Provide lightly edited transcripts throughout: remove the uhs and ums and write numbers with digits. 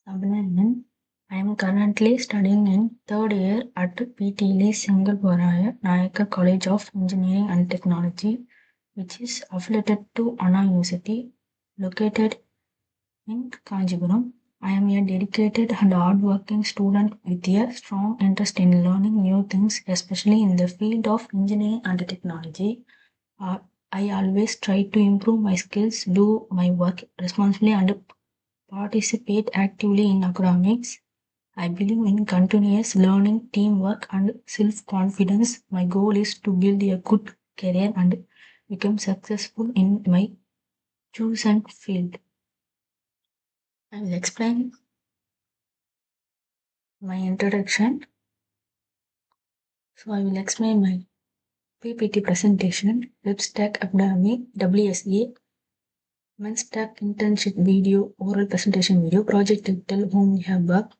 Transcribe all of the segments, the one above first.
Abhinandan. I am currently studying in third year at PTL Singalboraya Nayaka College of Engineering and Technology, which is affiliated to Anna University, located in Kanjipuram. I am a dedicated and hardworking student with a strong interest in learning new things, especially in the field of engineering and technology. Uh, I always try to improve my skills, do my work responsibly, and participate actively in academics. I believe in continuous learning, teamwork, and self confidence. My goal is to build a good career and become successful in my chosen field. I will explain my introduction. So, I will explain my PPT presentation, Web Stack Academy, WSA, Men's Stack Internship Video, Oral Presentation Video, Project Title, HOMELYHUB.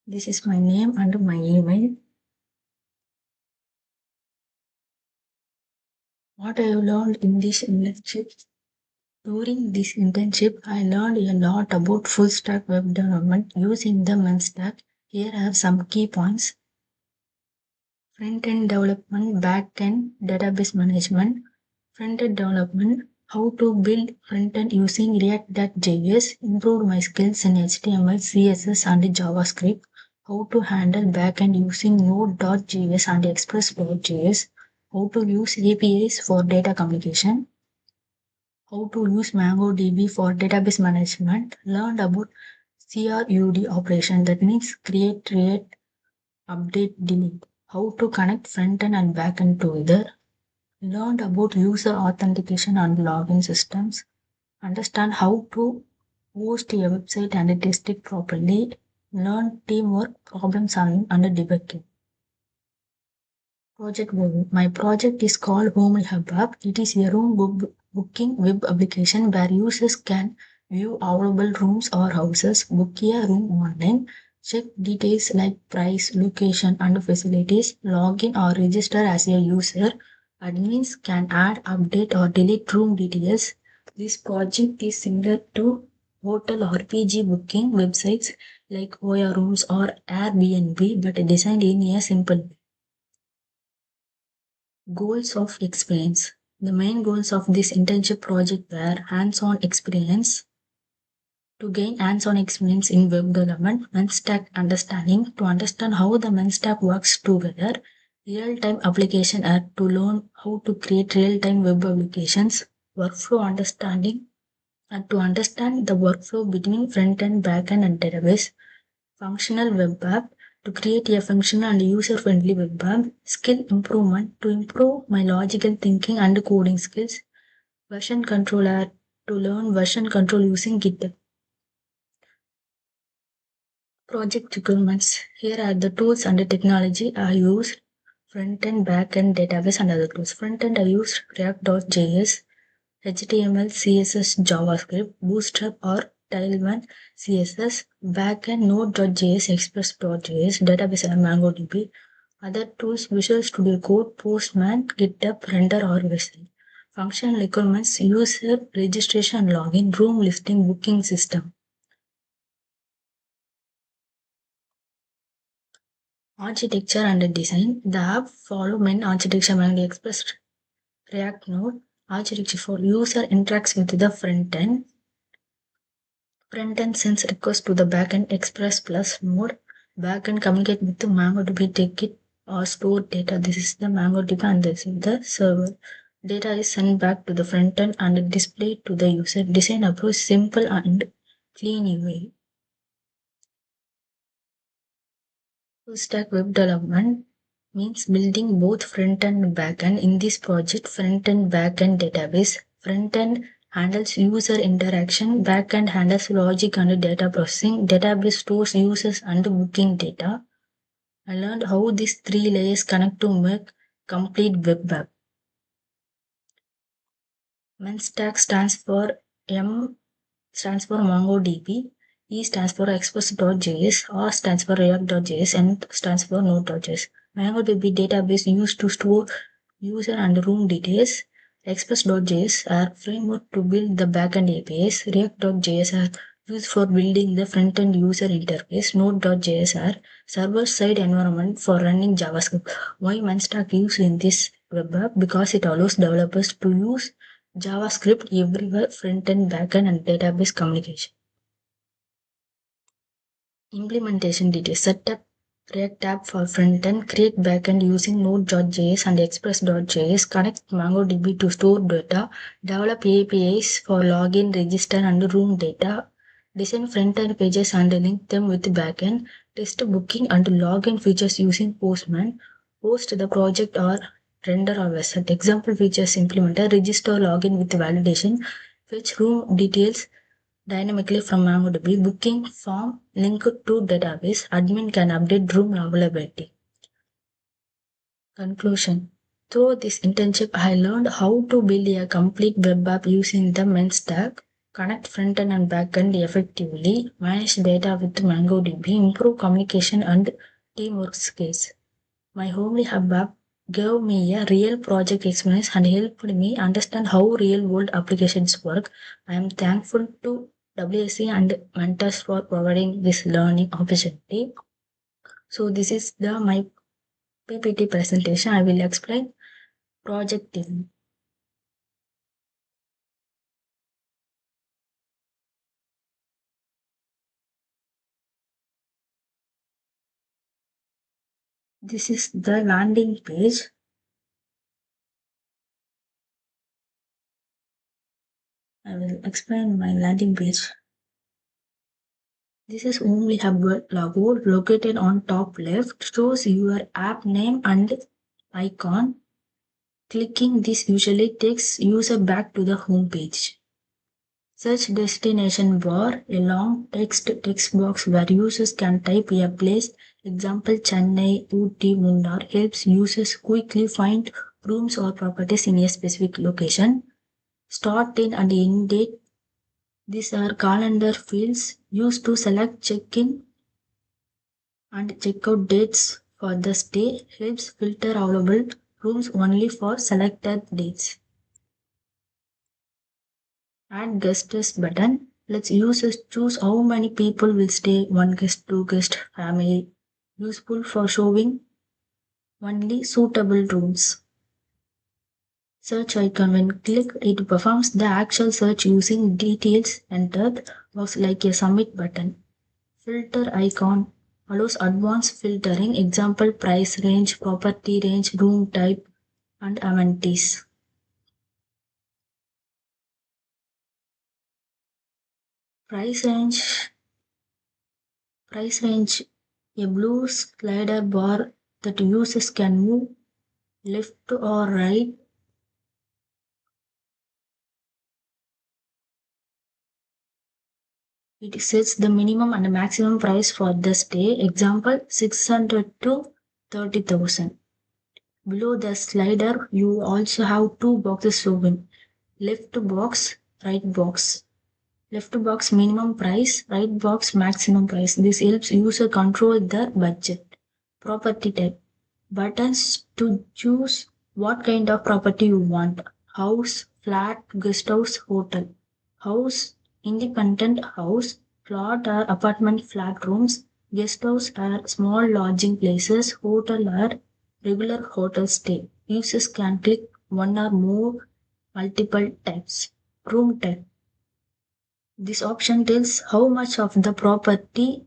This is my name and my email. What I have learned in this internship. During this internship, I learned a lot about full stack web development using the MEN stack. Here are some key points. Front-end development, back-end database management. Front-end development, how to build front-end using React.js, improved my skills in HTML, CSS and JavaScript. How to handle back-end using Node.js and Express.js. How to use APIs for data communication. How to use MongoDB for database management, learned about CRUD operation, that means create, update, delete. How to connect front-end and back-end together, learned about user authentication and login systems, understand how to host a website and test it properly, learn teamwork, problem solving and debugging. Project overview. My project is called HOMELYHUB. It is a room booking web application where users can view available rooms or houses, book a room online, check details like price, location, and facilities, log in or register as a user. Admins can add, update, or delete room details. This project is similar to hotel or PG booking websites like Oya Rooms or Airbnb, but designed in a simple way. Goals of experience. The main goals of this internship project were hands-on experience, to gain hands-on experience in web development, stack understanding, to understand how the stack works together, real-time application app to learn how to create real-time web applications, workflow understanding, and to understand the workflow between front-end, back-end, and database, functional web app to create a functional and user-friendly web app, skill improvement to improve my logical thinking and coding skills, version control app to learn version control using GitHub. Project requirements. Here are the tools and the technology I used. Front-end, back-end, database and other tools. Front-end I used React.js, HTML, CSS, JavaScript, Bootstrap or Tailwind, CSS, backend Node.js, Express.js, database and MongoDB. Other tools, Visual Studio Code, Postman, GitHub, Render or website. Functional requirements, user registration, login, room listing, booking system. Architecture and design. The app follow main architecture and Express React Node. Architecture for user interacts with the front end. Front-end sends request to the backend Express Plus mode. Backend communicate with the MongoDB, take it or store data. This is the MongoDB and this is the server. Data is sent back to the front-end and displayed to the user. Design approach simple and clean UI. Full stack web development means building both front-end and back-end. In this project, front-end, back-end database. Front-end handles user interaction, back-end handles logic and data processing, database stores users and booking data. I learned how these three layers connect to make complete web app. Stack stands for M stands for MongoDB, E stands for Express.js, R stands for React.js, N stands for Node.js. MongoDB database used to store user and room details. Express.js are framework to build the backend APIs. React.js are Used for building the front-end user interface. Node.js are server-side environment for running JavaScript. Why Manstack used in this web app? Because it allows developers to use JavaScript everywhere, front-end, back-end, and database communication. Implementation details. Set up React app for front-end, create backend using Node.js and Express.js, connect MongoDB to store data, develop APIs for login, register, and room data, design front-end pages and link them with backend, test booking and login features using Postman, host the project or render or website. Example features implemented, register login with validation, fetch room details dynamically from MongoDB, booking form linked to database, admin can update room availability. Conclusion. Through this internship, I learned how to build a complete web app using the main stack, connect front-end and back-end effectively, manage data with MongoDB, improve communication and teamwork skills. My HOMELYHUB app gave me a real project experience and helped me understand how real-world applications work. I am thankful to WSC and mentors for providing this learning opportunity. So this is my PPT presentation. I will explain project team. This is the landing page. I will explain my landing page. This is HOMELYHUB logo located on top left, shows your app name and icon. Clicking this usually takes user back to the home page. Search destination bar, a long text box where users can type a place. Example Chennai, Ooty, Munnar helps users quickly find rooms or properties in a specific location. Start in and end date. These are calendar fields used to select check-in and check-out dates for the stay. Helps filter available rooms only for selected dates. Add guests button lets users choose how many people will stay, one guest, two guest, family. Useful for showing only suitable rooms. Search icon when clicked, it performs the actual search using details entered, works like a submit button. Filter icon allows advanced filtering, example price range, property range, room type, and amenities. Price range a blue slider bar that users can move left or right. It sets the minimum and maximum price for the stay. Example 600 to 30,000. Below the slider, you also have two boxes shown. Left box, right box. Left box minimum price, right box maximum price. This helps user control their budget. Property type. Buttons to choose what kind of property you want. House, flat, guest house, hotel. House, independent house, plot or apartment flat rooms. Guest house are small lodging places. Hotel are regular hotel stay. Users can click one or more multiple types. Room type. This option tells how much of the property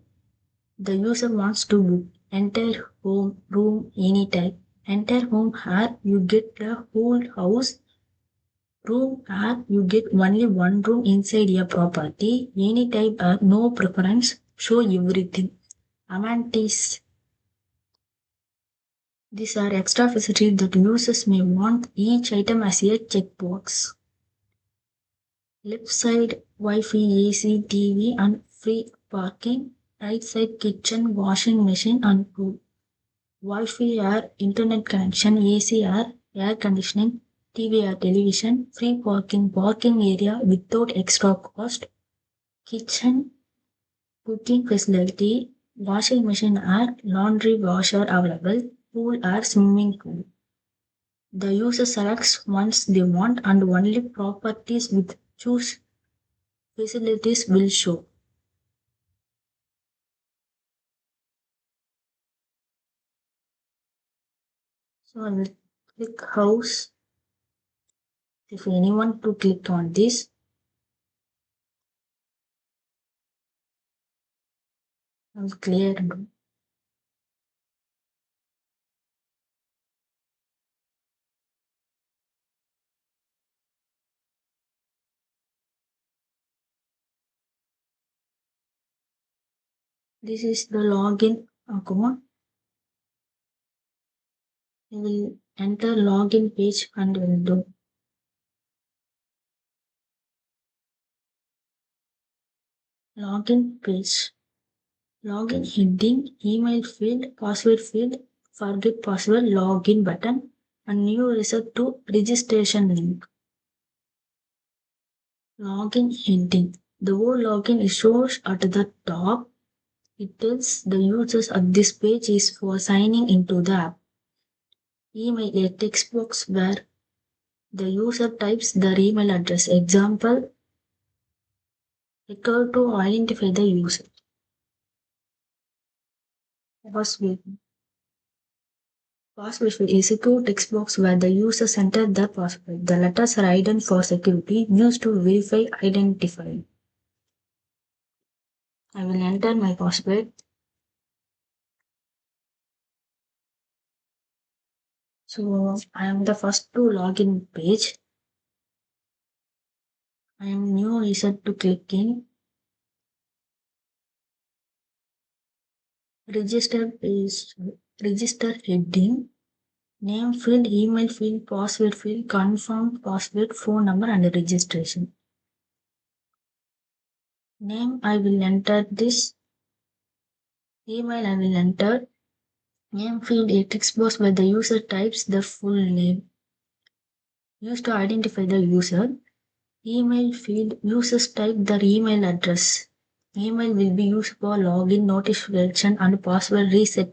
the user wants to book. Enter home, room, any type. Enter home here, you get the whole house. Room here, you get only one room inside a property. Any type or no preference, show everything. Amenities. These are extra facilities that users may want. Each item as a checkbox. Left side Wi-Fi, AC, TV and free parking. Right side kitchen, washing machine and pool. Wi-Fi or internet connection, AC or air conditioning, TV or television, free parking area without extra cost, kitchen cooking facility, washing machine or laundry washer available, pool or swimming pool. The user selects ones they want and only properties with choose facilities will show. So I will click house. If anyone to click on this, I will clear. This is the login account. I will enter login page and will do login page. Login heading, email field, password field, forget password, login button, and new reset to registration link. Login heading. The word login is shown at the top. It tells the users at this page is for signing into the app. Email, a text box where the user types their email address. Example, required to identify the user. Password. Password field is a secure text box where the users enter the password. The letters are hidden for security, used to verify identify. I will enter my password. So I am the first to login page. I am new user to click in. Register is register heading. Name field, email field, password field, confirm password, phone number and registration. Name I will enter this. Email I will enter. Name field a text box where the user types the full name. Used to identify the user. Email field users type their email address. Email will be used for login, notification and password reset.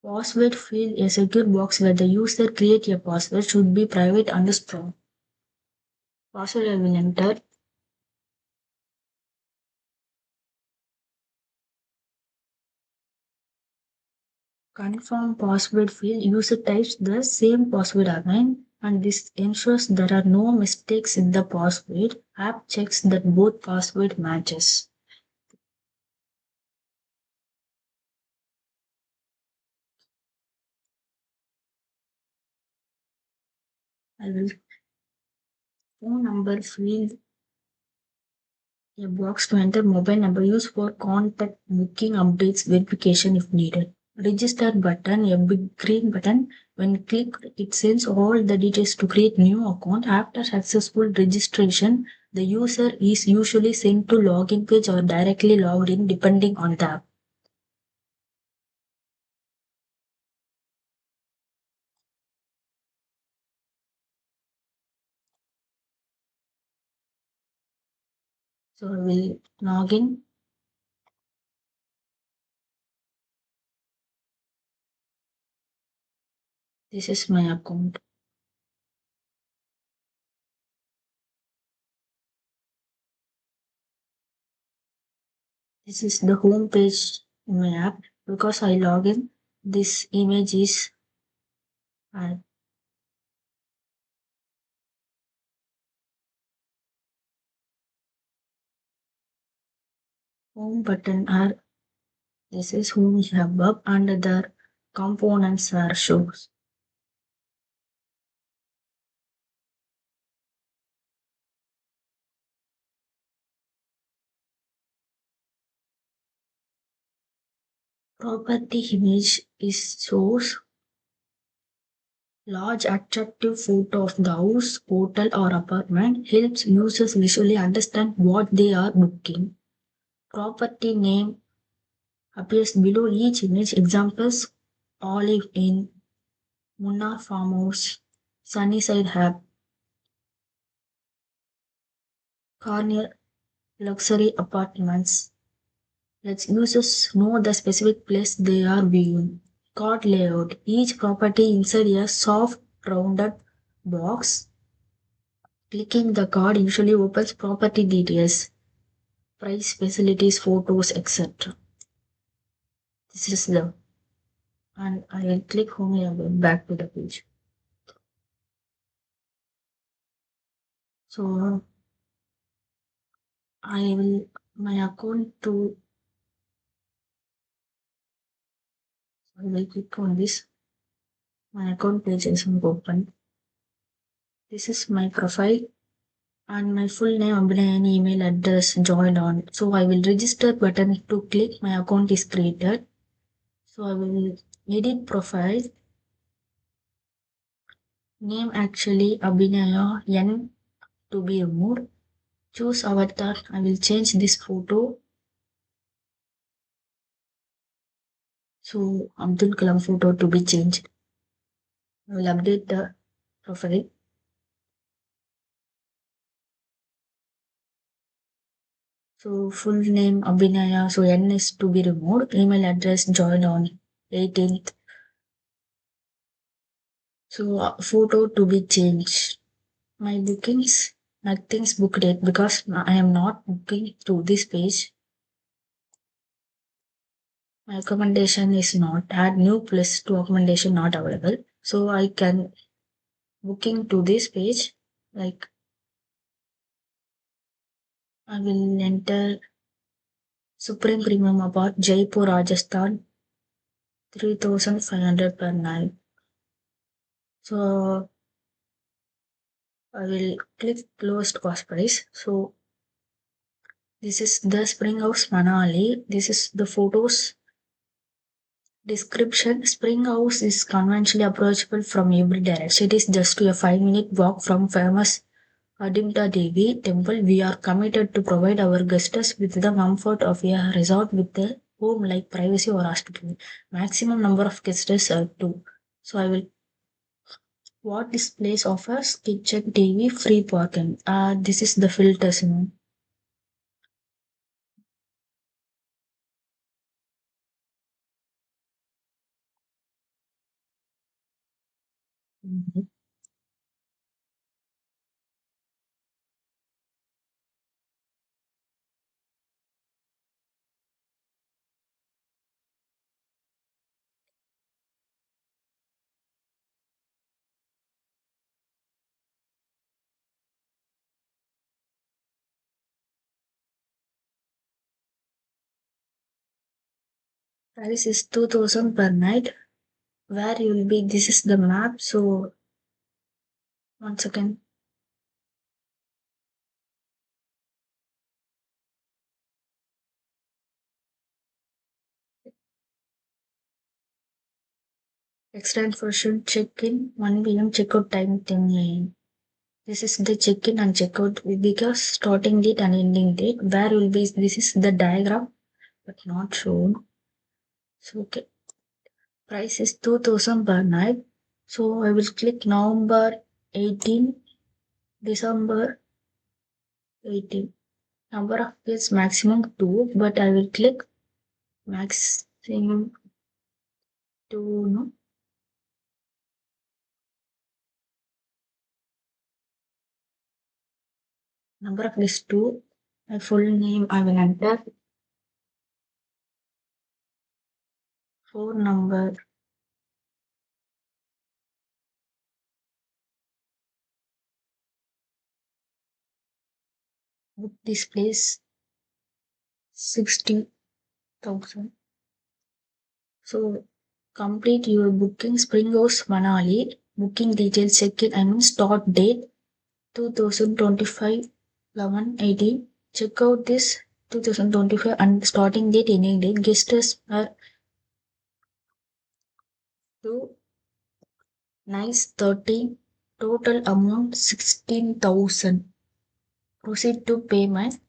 Password field a secure box where the user create a password should be private and strong. Password I will enter. Confirm password field user types the same password again, and this ensures there are no mistakes in the password. App checks that both password matches. I will phone number field a box to enter mobile number used for contact booking updates verification if needed. Register button, a big green button. When clicked, it sends all the details to create new account. After successful registration, the user is usually sent to login page or directly logged in depending on the app. So I will log in. This is my account. This is the home page in my app. Because I log in, this image is home button are this is HOMELYHUB and the components are shows. Property image is shows large attractive photo of the house, hotel or apartment helps users visually understand what they are booking. Property name appears below each image. Examples Olive Inn, Munnar Farmhouse, Sunnyside Hub, Corner Luxury Apartments. Let users know the specific place they are viewing. Card layout. Each property inside a soft rounded box. Clicking the card usually opens property details, price, facilities, photos, etc. This is the and I will click HOMELYHUB back to the page. So I will my account to I will click on this. My account page is open. This is my profile and my full name, Abhinay, email address joined on. So I will register button to click. My account is created. So I will edit profile. Name actually Abhinaya N to be removed. Choose avatar. I will change this photo. So Abdul Kalam photo to be changed. I will update the profile. So full name Abhinaya. So N is to be removed. Email address joined on 18th. So photo to be changed. My bookings, nothing's booked yet because I am not booking through this page. My accommodation is not add new plus to accommodation not available. So I can booking to this page. Like I will enter Supreme Premium about Jaipur, Rajasthan, 3,500 per night. So I will click lowest cost price. So this is the Spring House Manali. This is the photos description. Spring House is conventionally approachable from every direction. It is just a 5-minute walk from famous Adimta Devi temple. We are committed to provide our guests with the comfort of a resort with a home like privacy or hospitality. Maximum number of guests are two. So I will what this place offers kitchen TV free parking. This is the filters. Mhm. Price is 2,000 per night. Where you will be? This is the map. So one second. Extend for should check-in 1 p.m. checkout time 10 a.m. This is the check-in and checkout because starting date and ending date. Where will be this is the diagram but not shown. So okay. Price is 2,000 per night. So I will click November 18, December 18. Number of days maximum 2, but I will click maximum 2. No, number of days 2. My full name I will enter. Phone number. Book this place 60,000. So complete your booking. Spring House Manali. Booking details check-in and start date 2025 11/18. Check out this 2025 and starting date ending date. Guests are two nice 30. Total amount 16,000. Proceed to payment.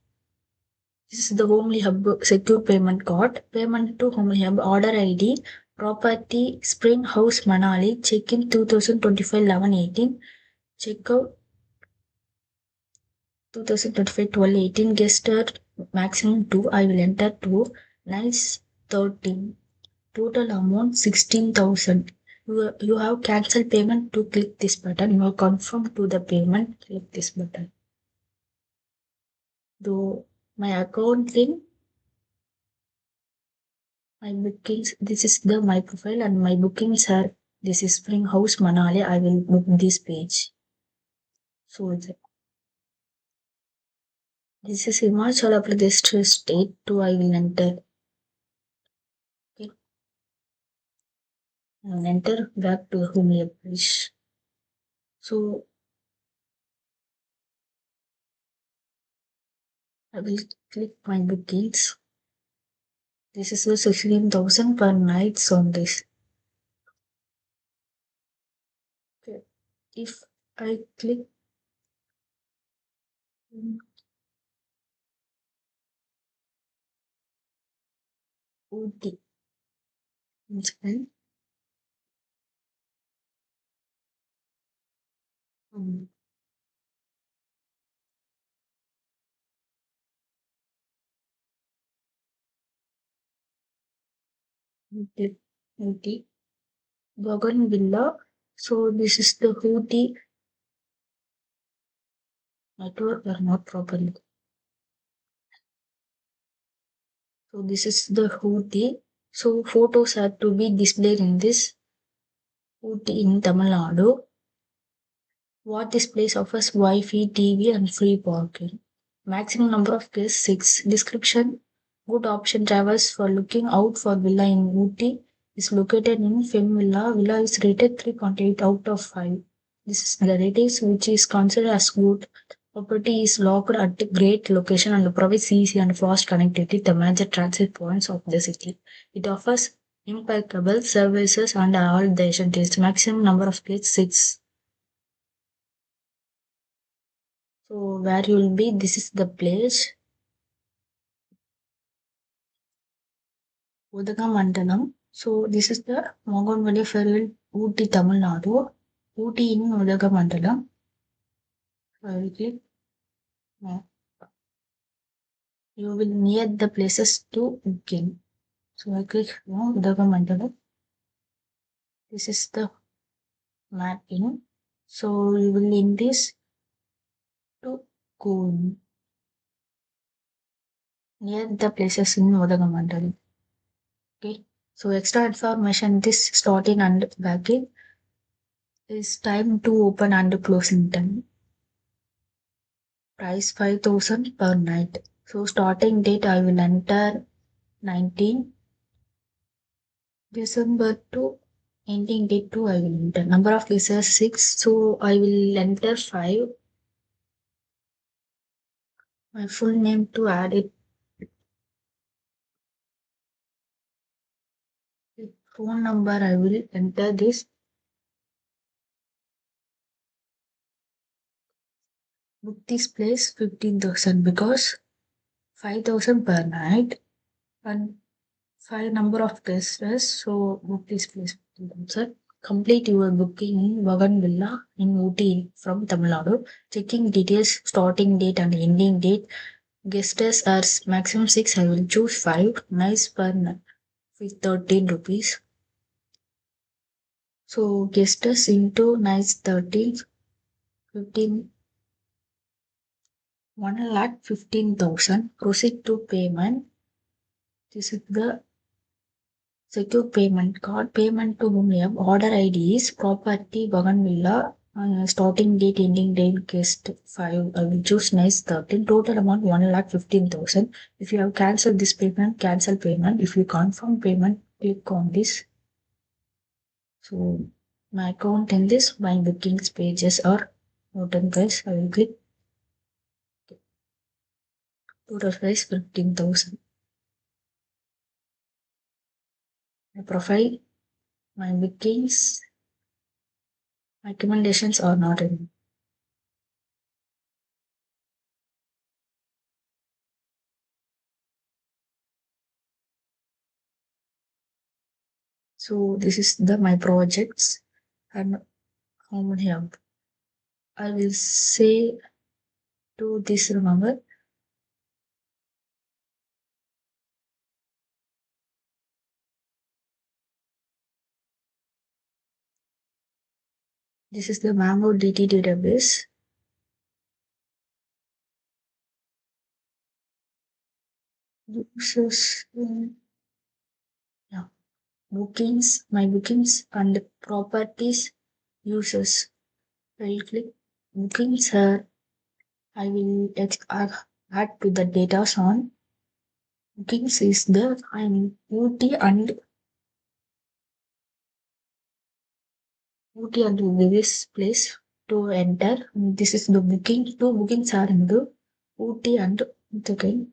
This is the Homely Hub secure payment card. Payment to Homely Hub order ID. Property Spring House Manali. Check-in 2025 11/18. Check-out 2025 12/18. Guest start maximum 2. I will enter 2. Nice 13. Total amount 16,000. You have cancel payment to click this button. You have confirm to the payment. Click this button. Though my account link My bookings, this is the my profile and my bookings are, this is Spring House Manali. I will book this page. So this is Himachal Pradesh state to I will enter. Okay. I will enter back to HOMELYHUB page. So I will click my bookings. This is the 16,000 per night on this. Okay. If I click OT, then um, click OT, Wagon Villa. So this is the OT network are not properly. So this is the OT. So photos have to be displayed in this OT in Tamil Nadu. What this place offers Wi-Fi, TV, and free parking. Maximum number of guests 6. Description: good option travels for looking out for villa in Ooty. Is located in Fem Villa. Villa is rated 3.8 out of 5. This is the ratings which is considered as good. Property is located at a great location and provides easy and fast connectivity to the major transit points of the city. It offers impeccable services and all the essentials. Maximum number of guests 6. So where you will be, this is the place, Udagamandalam. So this is the Mogonvalley Ferry, Ooty, Tamil Nadu. Ooty in Udagamandalam. So I will click. You will near the places to booking. So I click Udagamandalam. This is the map in. So you will in this to go near the places in Udagamandalam. Okay. So extra information this starting and backing is time to open and closing time. Price 5,000 per night. So starting date I will enter 19 December to ending date 2 I will enter. Number of users 6. So I will enter 5. My full name to add it. Phone number I will enter this. Book this place 15,000 because 5,000 per night and 5 number of guests. So book this place 15,000. Complete your booking in Vagan Villa in Ooty from Tamil Nadu. Checking details, starting date and ending date. Guests are maximum 6. I will choose 5. Nice per night with 13 rupees. So guests into nice 13, 15, 1,15,000. Proceed to payment. This is the secure payment card. Payment to whom we have order ID is property Bougainvillea. Starting date, ending date, guest 5. I will choose nice 13. Total amount 1,15,000. If you have cancelled this payment, cancel payment. If you confirm payment, click on this. So my account in this, my bookings pages are noted price. I will click total price 15,000. My profile, my bookings, my recommendations are not in. So this is the my projects and how many have. I will say to this remember. This is the Mango DT database. Users, bookings and properties users. I will click bookings here. I will add to the data on bookings is the UT and this place to enter. This is the booking. Two bookings are in the UT and okay.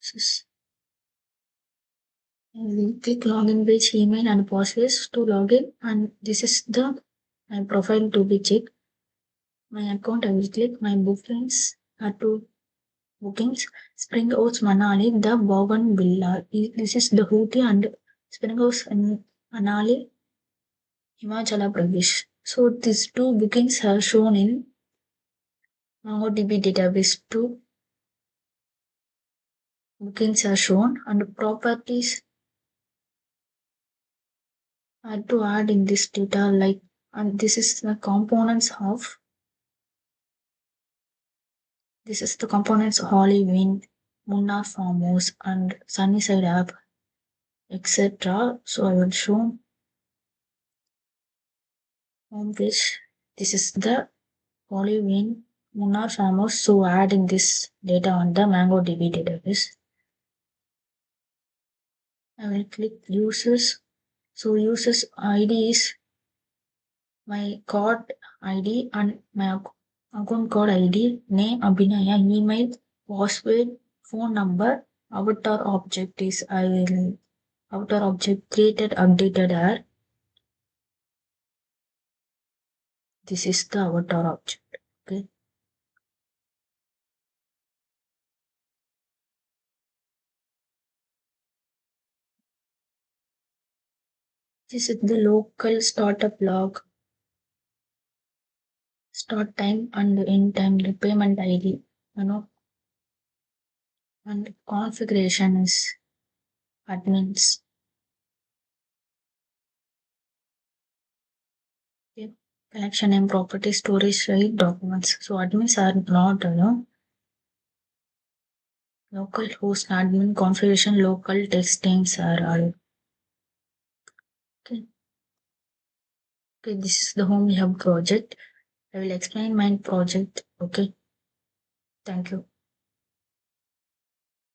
This is I will click login page, email and passwords to login, and this is the my profile to be checked. My account I will click my bookings to bookings. Spring Oats Manali, the Bogan Villa. This is the Hooty and Spring Oats in Manali, Himachala Pradesh. So these two bookings are shown in MongoDB database. Two bookings are shown and properties are to add in this data like and this is the components of this is the components Holly Wind, Munnar Farmhouse and Sunnyside app, etc. So I will show home page. This is the Holly Wind, Munnar Farmhouse. So adding this data on the MongoDB database. I will click users. So users ID is my card ID and my account code ID, name Abhinaya, email, password, phone number, avatar object is I will avatar object created updated are this is the avatar object. Okay. This is the local startup log, start time and end time, the payment ID, and configuration is admins. Okay. Collection and property storage right documents. So admins are not, local host admin configuration, local testings are all. Okay. Okay, this is the HOMELYHUB project. I will explain my project. Okay. Thank you.